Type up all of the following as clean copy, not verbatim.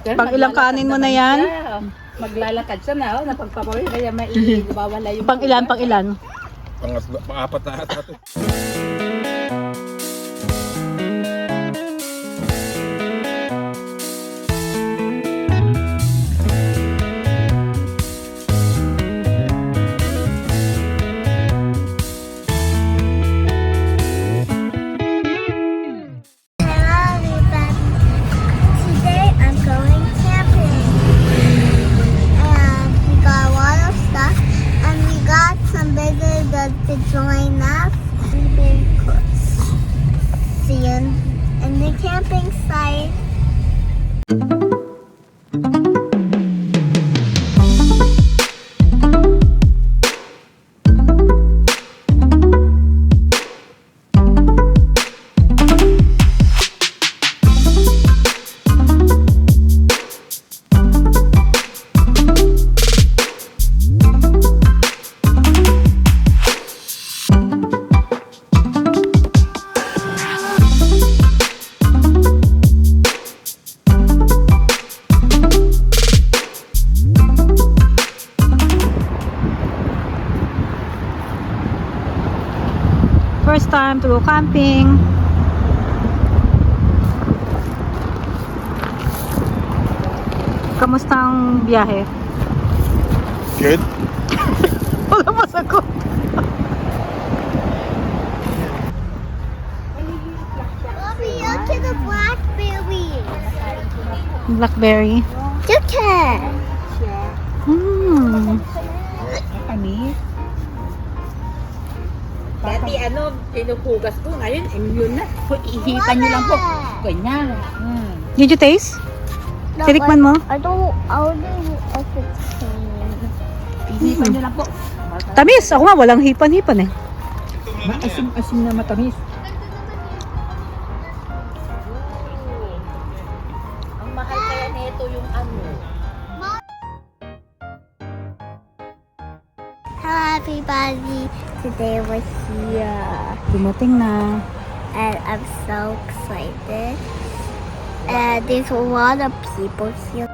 Pang ilang kanin mo na yan? Maglalakad siya na, napagpapawin, kaya maibawala yung... Pang ilan, pang ilan? Pang-apat na ata ito. Today I'm going camping, and we got a lot of stuff, and we got some bigger dogs to join us. See you in the camping site. First time to go camping. Kamusta ang biyahe? Good? Wala masagot. Mommy, look at the blackberries. Blackberry. Look at. Kami. Dati pinupugas ko, ngayon immune na. Ihipan nyo lang po. Ganyan. Did you taste? Tinikman mo? I don't know if it's clean. Ihipan nyo lang po. Tamis! Ako nga, walang hipan-hipan eh. Maasim-asim na matamis. Ang mahal kaya nito yung Hello everybody, today we're here Dumating na. and I'm so excited, and there's a lot of people here.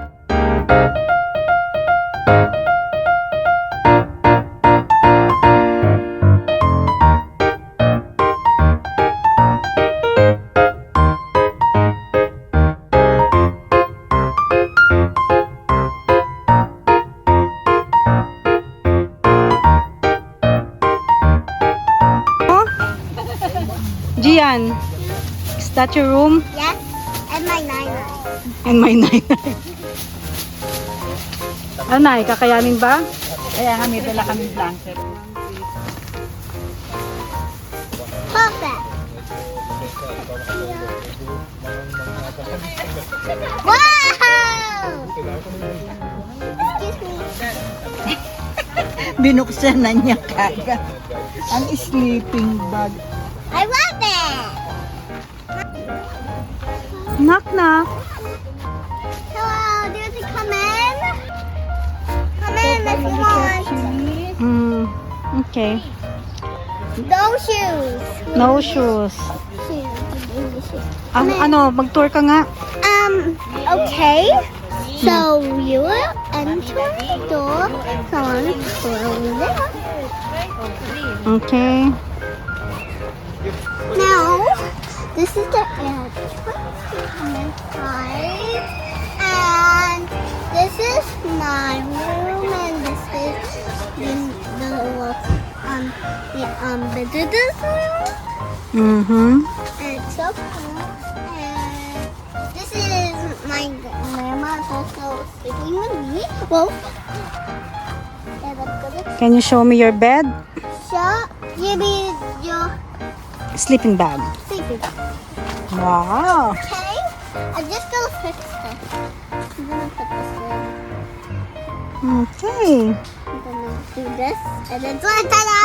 Gian, is that your room? Yes, and my nana. And my nanay. Anay, kakayanin ba? Kaya nga may dala kaming blanket. Perfect. Wow! Excuse me. Binuksan na niya kagad. Ang sleeping bag. I love it. Knock knock. Hello, there's a come in. Come in if you want. Okay. No shoes. No shoes. Shoes. Ano, mag-tour ka nga. Okay. So you will enter the door. So I'm going to go over there. Okay. Now, this is the entrance. Come inside. And this is my room, and this is the visitor's room. Mm-hmm. And it's so cool. And this is my grandma's also sleeping with me. Well, and I'm gonna Can you show me your bed? give me your Sleeping bag. sleeping. Wow. Okay, I'm just gonna fix this. I'm gonna put this in. Okay. I'm gonna do this, and then ta-da!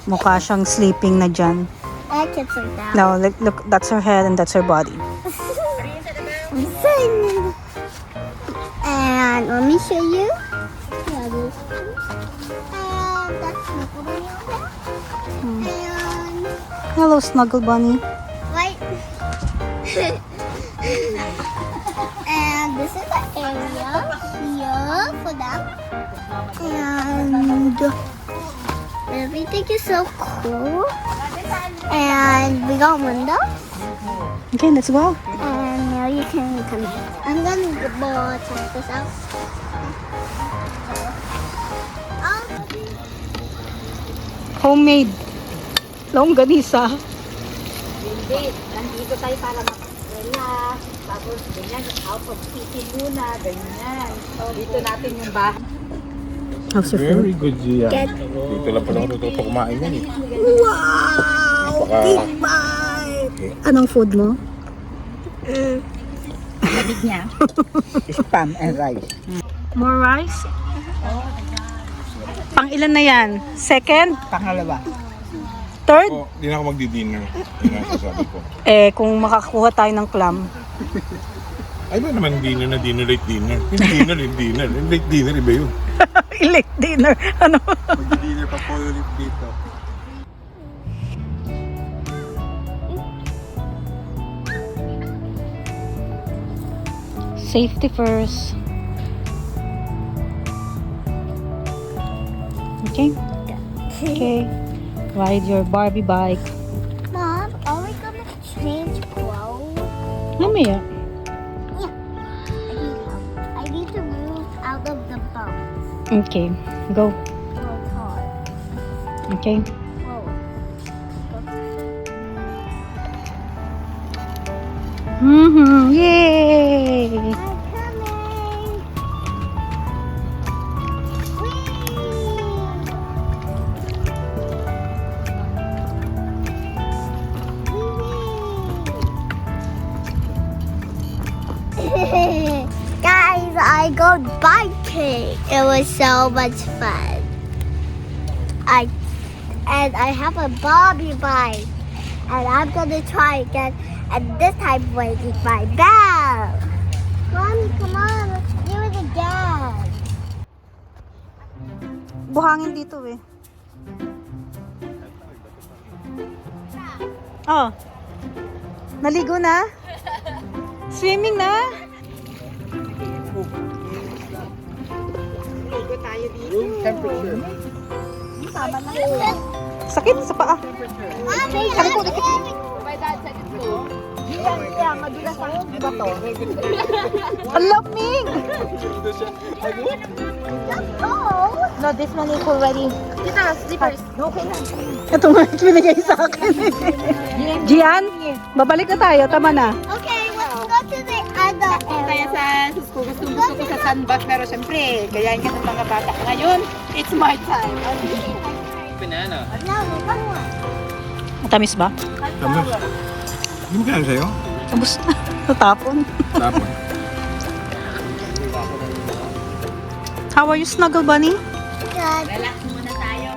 Mukha siyang sleeping na dyan. I can sit down. No, look, that's her head and that's her body. I'm excited. And let me show you. Yeah, this. And that's Snuggle Bunny over there. And Hello, Snuggle Bunny. right. And everything is so cool. And we got windows. Okay, let's go. And now you can come in. I'm gonna go check this out. Homemade. Longganisa. Hindi, nandito tayo para mag-relax. Tapos, ganyan, out of city muna, ganyan. Dito natin yung bahay. How's your food? Very good, Gia. Get- Dito lang pala ako natuto kumain yan eh. Wow! Baka- Big bite! Anong food mo? Lamig niya. Spam and rice. More rice? Pang ilan na yan? Second? Pangalawa. Third? Oh, di na ako magdi-dinner. Yun ang sasabi ko. Eh, kung makakuha tayo ng clam. Ay ba naman dinner na dinner, late dinner? Yung dinner, yung dinner. Yung late dinner, iba yun. Late dinner. Ano? Magdi-dinner pa po ulit dito. Safety first. Okay? Okay. Ride your Barbie bike. Mom, are we gonna change clothes? Mamaya. I need to move out of the boat. Okay. Go. So it's hard. Okay. Whoa. Mm-hmm. Yay! I'm coming. Whee! Guys, I go biking. It was so much fun. I have a Bobby bike, and I'm gonna try again. And this time, waiting my bell. Mommy, come on, let's do it again. Buhangin dito eh. Oh. Naligo na? Swimming na? Ligo tayo dito. Room temperature. Sakit sa paa. Mommy, My dad said it too. Yan, madulas ang bato. Ang lamig! No, this one is already. Kita, slippers. Okay na. Ito nga yung binigay sa akin. Gian, babalik na tayo. Tama na. Okay, let's go to the other Kaya area. sa gusto ko sa sandbag, pero syempre, kaya ka ng mga bata ngayon, it's my time. No, come on. Matamis ba? Tama. Hindi mo kaya sa'yo? Tapos na. Natapon. Tapon. How are you, Snuggle Bunny? Good. Relax muna tayo.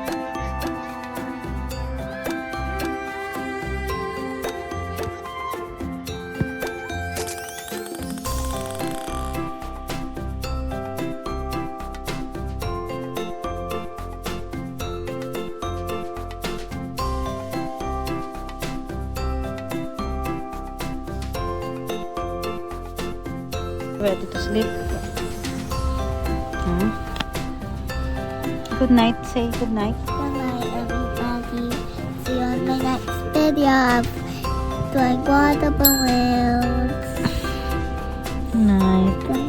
Ready to sleep? Hmm? Good night. Say good night. Good night, everybody. See you on my next video of doing water balloons. Good night. Good